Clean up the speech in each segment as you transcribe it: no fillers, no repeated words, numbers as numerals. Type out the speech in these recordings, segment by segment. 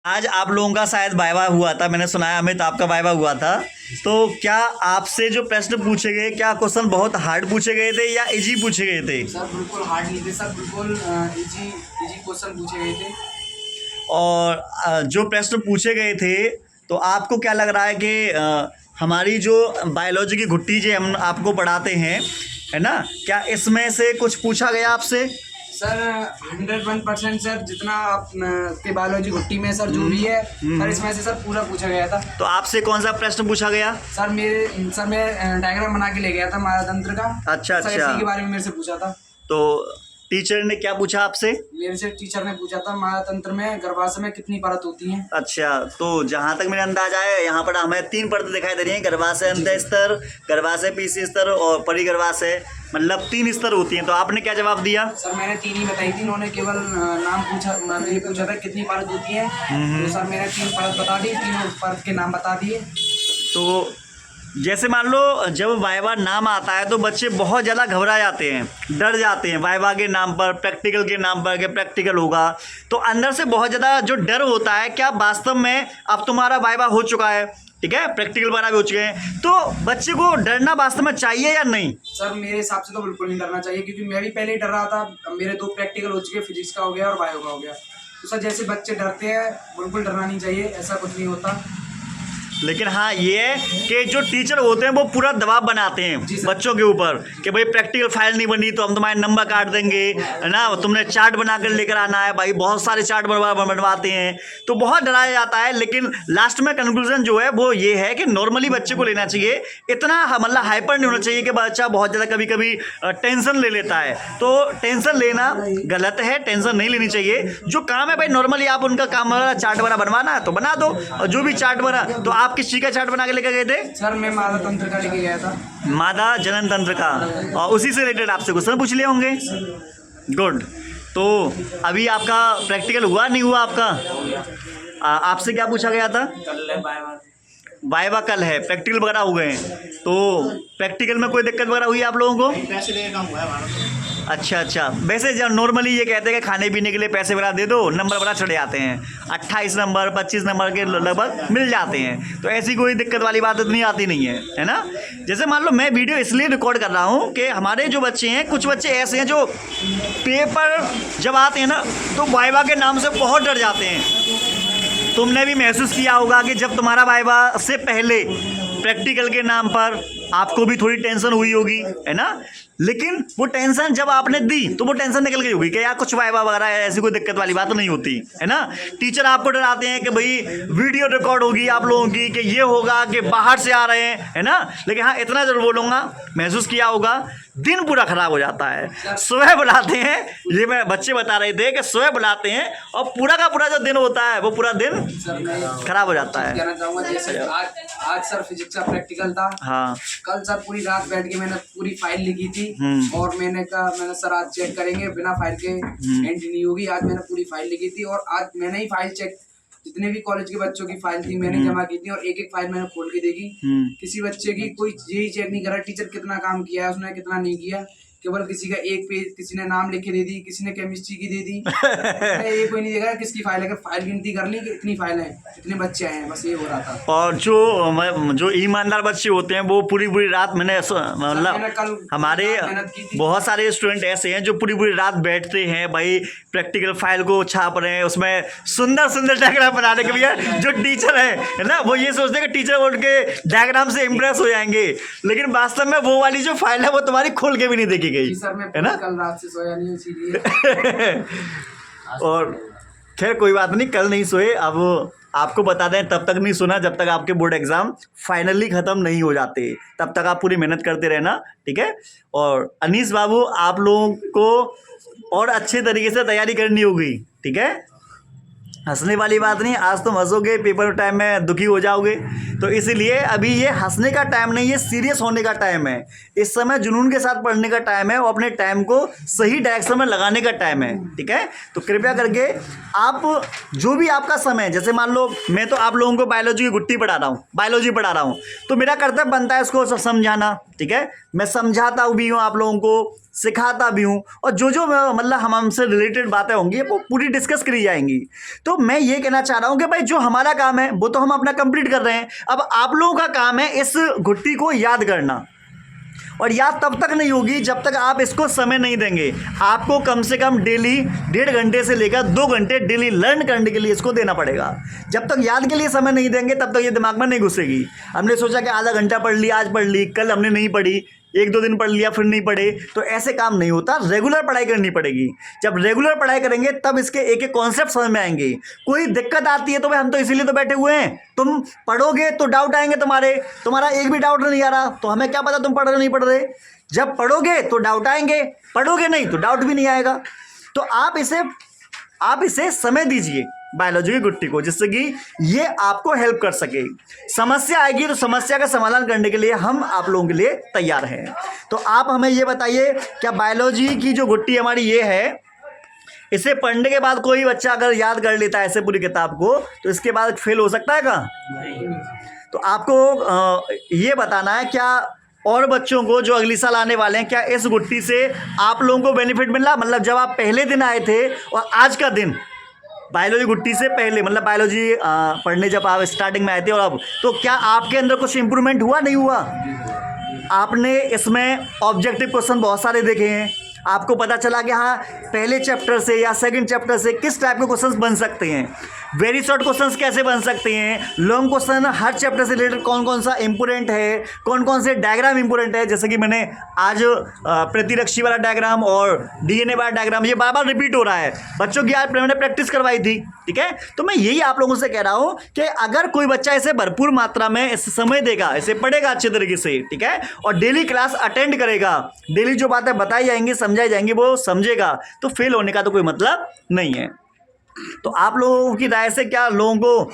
आज आप लोगों का शायद वाइवा हुआ था, मैंने सुना है अमित आपका वाइवा हुआ था। तो क्या आपसे जो प्रश्न पूछे गए, क्या क्वेश्चन बहुत हार्ड पूछे गए थे या इजी पूछे गए थे? सर बिल्कुल हार्ड नहीं थे सर, बिल्कुल इजी इजी क्वेश्चन पूछे गए थे। और जो प्रश्न पूछे गए थे तो आपको क्या लग रहा है कि हमारी जो बायोलॉजी की घुट्टी जो हम आपको पढ़ाते हैं, है ना, क्या इसमें से कुछ पूछा गया आपसे? सर 101% सर, जितना आप के बायोलॉजी घुट्टी में सर जो भी है सर, इसमें से सर पूरा पूछा गया था। तो आपसे कौन सा प्रश्न पूछा गया? सर मैं डायग्राम बना के ले गया था मायातंत्र का। अच्छा सर अच्छा। इसी के बारे में मेरे से पूछा था। तो टीचर ने क्या पूछा आपसे? मेरे से टीचर ने पूछा था मायातंत्र में गर्भाशय में कितनी परत होती हैं। अच्छा, तो जहाँ तक मेरा अंदाजा है यहाँ पर हमें 3 परतें दिखाई दे रही हैं, गर्भाशय अंत स्तर, गर्भाशय पीसी स्तर और परिगर्भाशय, मतलब 3 स्तर होती हैं। तो आपने क्या जवाब दिया? सर मैंने 3 ही बताई थी, उन्होंने केवल नाम पूछा, मैंने ये पूछा था कितनी परत होती है। तो सर मैंने 3 परत बता दी, 3 परत के नाम बता दिए। तो जैसे मान लो जब वाइवा नाम आता है तो बच्चे बहुत ज़्यादा घबरा जाते हैं, डर जाते हैं वाइवा के नाम पर, प्रैक्टिकल के नाम पर कि प्रैक्टिकल होगा। तो अंदर से बहुत ज़्यादा जो डर होता है, क्या वास्तव में अब तुम्हारा वाइवा हो चुका है, ठीक है, प्रैक्टिकल वगैरह भी हो चुके हैं, तो बच्चे को डरना वास्तव में चाहिए या नहीं? सर मेरे हिसाब से तो बिल्कुल नहीं डरना चाहिए, क्योंकि मैं भी पहले ही डर रहा था। अब मेरे 2 प्रैक्टिकल हो चुके, फिजिक्स का हो गया और बायो का हो गया। तो सर जैसे बच्चे डरते हैं, बिल्कुल डरना नहीं चाहिए, ऐसा कुछ नहीं होता। लेकिन हाँ ये है कि जो टीचर होते हैं वो पूरा दबाव बनाते हैं बच्चों के ऊपर कि भाई प्रैक्टिकल फाइल नहीं बनी तो हम तुम्हारे नंबर काट देंगे, है ना, तुमने चार्ट बना कर लेकर आना है। भाई बहुत सारे चार्ट बनवाते हैं, तो बहुत डराया जाता है। लेकिन लास्ट में कंक्लूजन जो है वो ये है कि नॉर्मली बच्चे को लेना चाहिए, इतना मतलब हाइपर नहीं होना चाहिए कि बच्चा बहुत ज़्यादा कभी कभी टेंशन ले लेता है। तो टेंशन लेना गलत है, टेंशन नहीं लेनी चाहिए। जो काम है भाई नॉर्मली आप उनका काम चार्ट बना बनवाना है तो बना दो, और जो भी चार्ट बना। तो आप किस चीज़ का चार्ट बना के लेकर गए थे? सर मैं मादा तंत्र का लेके गया था। मादा जनन तंत्र का, और उसी से रिलेटेड आपसे क्वेश्चन पूछ लिए होंगे। गुड। तो अभी आपका प्रैक्टिकल हुआ नहीं हुआ आपका? आपसे क्या पूछा गया था? वाइवा कल है, प्रैक्टिकल वगैरह हो गए हैं। तो प्रैक्टिकल में कोई दिक्कत वगैरह हुई आप लोगों को? पैसे देके काम हुआ है। अच्छा। वैसे जब नॉर्मली ये कहते हैं कि खाने पीने के लिए पैसे वगैरह दे दो, नंबर वगैरह चढ़े जाते हैं, 28 नंबर 25 नंबर के लगभग मिल जाते हैं। तो ऐसी कोई दिक्कत वाली बात इतनी आती नहीं है ना। जैसे मान लो मैं वीडियो इसलिए रिकॉर्ड कर रहा हूँ कि हमारे जो बच्चे हैं, कुछ बच्चे ऐसे हैं जो पेपर जब आते हैं ना तो वाइवा के नाम से बहुत डर जाते हैं। तुमने भी महसूस किया होगा कि जब तुम्हारा वाइवा से पहले प्रैक्टिकल के नाम पर आपको भी थोड़ी टेंशन हुई होगी, है ना। लेकिन वो टेंशन जब आपने दी तो वो टेंशन निकल गई होगी कि यार कुछ वाइवा वगैरह ऐसी कोई दिक्कत वाली बात नहीं होती, है ना। टीचर आपको डराते हैं कि भाई वीडियो रिकॉर्ड होगी आप लोगों की, कि ये होगा कि बाहर से आ रहे हैं, है ना। लेकिन हाँ इतना जरूर बोलूँगा, महसूस किया होगा दिन पूरा ख़राब हो जाता है। सुबह बुलाते हैं, ये मैं बच्चे बता रहे थे कि सुबह बुलाते हैं और पूरा का पूरा जो दिन होता है वो पूरा दिन खराब हो जाता है। कहना चाहूँगा जैसे आज सर फिजिक्स का प्रैक्टिकल था। हाँ। कल सर पूरी रात बैठ के मैंने पूरी फाइल लिखी थी, और मैंने सर आज चेक करेंगे, बिना फाइल के एंट्री नहीं होगी। आज मैंने पूरी फाइल लिखी थी और आज मैंने ही फाइल चेक, जितने भी कॉलेज के बच्चों की फाइल थी मैंने जमा की थी, और एक एक फाइल मैंने खोल के देखी। किसी बच्चे की कोई यही चेक नहीं करा टीचर कितना काम किया है उसने, कितना नहीं किया। केवल किसी का एक पेज, किसी ने नाम लिख के दे दी, किसी ने केमिस्ट्री की दे दी। ये कोई नहीं देखा किसकी फाइल है, फाइल गिनती कर ली कि इतनी फाइल है, इतने बच्चे आए हैं, बस ये हो रहा था। और जो ईमानदार बच्चे होते हैं वो पूरी रात मतलब हमारे बहुत सारे स्टूडेंट ऐसे हैं जो पूरी रात बैठते हैं भाई, प्रैक्टिकल फाइल को छाप रहे हैं, उसमें सुंदर डायग्राम बनाने के भैया। जो टीचर है ना वो ये सोचते हैं कि टीचर उनके डायग्राम से इम्प्रेस हो जाएंगे, लेकिन वास्तव में वो वाली जो फाइल है वो तुम्हारी खोल के भी नहीं देखी गई, है ना। कल रात से सोया नहीं इसीलिए। और खैर कोई बात नहीं, कल नहीं सोए। अब आपको बता दें तब तक नहीं सुना जब तक आपके बोर्ड एग्जाम फाइनली ख़त्म नहीं हो जाते, तब तक आप पूरी मेहनत करते रहना, ठीक है। और अनीस बाबू आप लोगों को और अच्छे तरीके से तैयारी करनी होगी, ठीक है। हंसने वाली बात नहीं, आज तुम हंसोगे पेपर टाइम में दुखी हो जाओगे। तो इसीलिए अभी ये हंसने का टाइम नहीं, ये सीरियस होने का टाइम है। इस समय जुनून के साथ पढ़ने का टाइम है और अपने टाइम को सही डायरेक्शन में लगाने का टाइम है, ठीक है। तो कृपया करके आप जो भी आपका समय, जैसे मान लो मैं तो आप लोगों को बायोलॉजी की गुट्टी पढ़ा रहा हूँ, बायोलॉजी पढ़ा रहा हूँ, तो मेरा कर्तव्य बनता है इसको समझाना, ठीक है। मैं समझाता भी हूँ आप लोगों को, सिखाता भी हूँ, और जो जो मतलब हमसे रिलेटेड बातें होंगी वो पूरी डिस्कस करी जाएंगी। तो मैं ये कहना चाह रहा हूँ कि भाई जो हमारा काम है वो तो हम अपना कंप्लीट कर रहे हैं, अब आप लोगों का काम है इस घुट्टी को याद करना, और याद तब तक नहीं होगी जब तक आप इसको समय नहीं देंगे। आपको कम से कम डेली 1.5 घंटे से लेकर 2 घंटे डेली लर्न करने के लिए इसको देना पड़ेगा। जब तक याद के लिए समय नहीं देंगे तब तक ये दिमाग में नहीं घुसेगी। हमने सोचा कि आधा घंटा पढ़ ली, आज पढ़ ली, कल हमने नहीं पढ़ी, 1-2 दिन पढ़ लिया फिर नहीं पढ़े, तो ऐसे काम नहीं होता। रेगुलर पढ़ाई करनी पड़ेगी। जब रेगुलर पढ़ाई करेंगे तब इसके एक एक कॉन्सेप्ट समझ में आएंगे। कोई दिक्कत आती है तो भाई हम तो इसीलिए तो बैठे हुए हैं, तुम पढ़ोगे तो डाउट आएंगे तुम्हारा एक भी डाउट नहीं आ रहा तो हमें क्या पता तुम पढ़ रहे नहीं पढ़ रहे। जब पढ़ोगे तो डाउट आएंगे, पढ़ोगे नहीं तो डाउट भी नहीं आएगा। तो आप इसे समय दीजिए बायोलॉजी की गुट्टी को, जिससे कि ये आपको हेल्प कर सके। समस्या आएगी तो समस्या का समाधान करने के लिए हम आप लोगों के लिए तैयार हैं। तो आप हमें ये बताइए, क्या बायोलॉजी की जो गुट्टी हमारी ये है, इसे पढ़ने के बाद कोई बच्चा अगर याद कर लेता है ऐसे पूरी किताब को तो इसके बाद फेल हो सकता है क्या? तो आपको ये बताना है क्या और बच्चों को जो अगली साल आने वाले हैं, क्या इस गुट्टी से आप लोगों को बेनिफिट मिला? मतलब जब आप पहले दिन आए थे और आज का दिन बायोलॉजी गुट्टी से पहले, मतलब बायोलॉजी पढ़ने जब आप स्टार्टिंग में आए थे और अब, तो क्या आपके अंदर कुछ इंप्रूवमेंट हुआ नहीं हुआ? आपने इसमें ऑब्जेक्टिव क्वेश्चन बहुत सारे देखे हैं, आपको पता चला कि हाँ पहले चैप्टर से या सेकंड चैप्टर से किस टाइप के क्वेश्चंस बन सकते हैं, वेरी शॉर्ट क्वेश्चंस कैसे बन सकते हैं, लॉन्ग क्वेश्चन हर चैप्टर से रिलेटेड कौन कौन सा इंपोर्टेंट है, कौन कौन से डायग्राम इंपोर्टेंट है। जैसे कि मैंने आज प्रतिरक्षी वाला डायग्राम और DNA वाला डायग्राम ये बार बार रिपीट हो रहा है, बच्चों की आज मैंने प्रैक्टिस करवाई थी, ठीक है। तो मैं यही आप लोगों से कह रहा हूँ कि अगर कोई बच्चा इसे भरपूर मात्रा में इस समय देगा, इसे पढ़ेगा अच्छे तरीके से, ठीक है, और डेली क्लास अटेंड करेगा, डेली जो बातें बताई जाएंगी समझाई जाएंगी वो समझेगा, तो फेल होने का तो कोई मतलब नहीं है। तो आप लोगों की राय से क्या लोगों को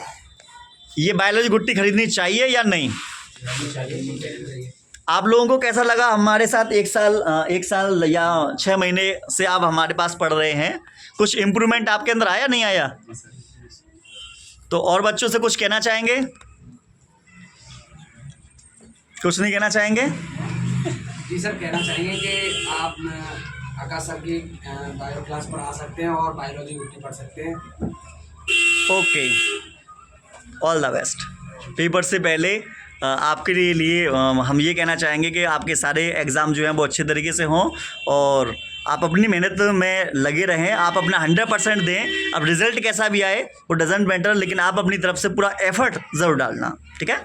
ये बायोलॉजी गुट्टी खरीदनी चाहिए या नहीं? आप लोगों को कैसा लगा हमारे साथ एक साल या 6 महीने से आप हमारे पास पढ़ रहे हैं? कुछ इम्प्रूवमेंट आपके अंदर आया नहीं आया? तो और बच्चों से कुछ कहना चाहेंगे? कुछ नहीं कहना चाहेंगे? जी सर, कहना चाहिए कि आप आकाश सर की बायो क्लास पर आ सकते हैं और बायोलॉजी गुट्टी पढ़ सकते हैं। Okay, all the best. Paper से पहले आपके लिए हम ये कहना चाहेंगे कि आपके सारे एग्ज़ाम जो हैं वो अच्छे तरीके से हों और आप अपनी मेहनत में लगे रहें, आप अपना 100% दें। अब रिज़ल्ट कैसा भी आए वो डजेंट मैटर, लेकिन आप अपनी तरफ से पूरा एफर्ट ज़रूर डालना, ठीक है।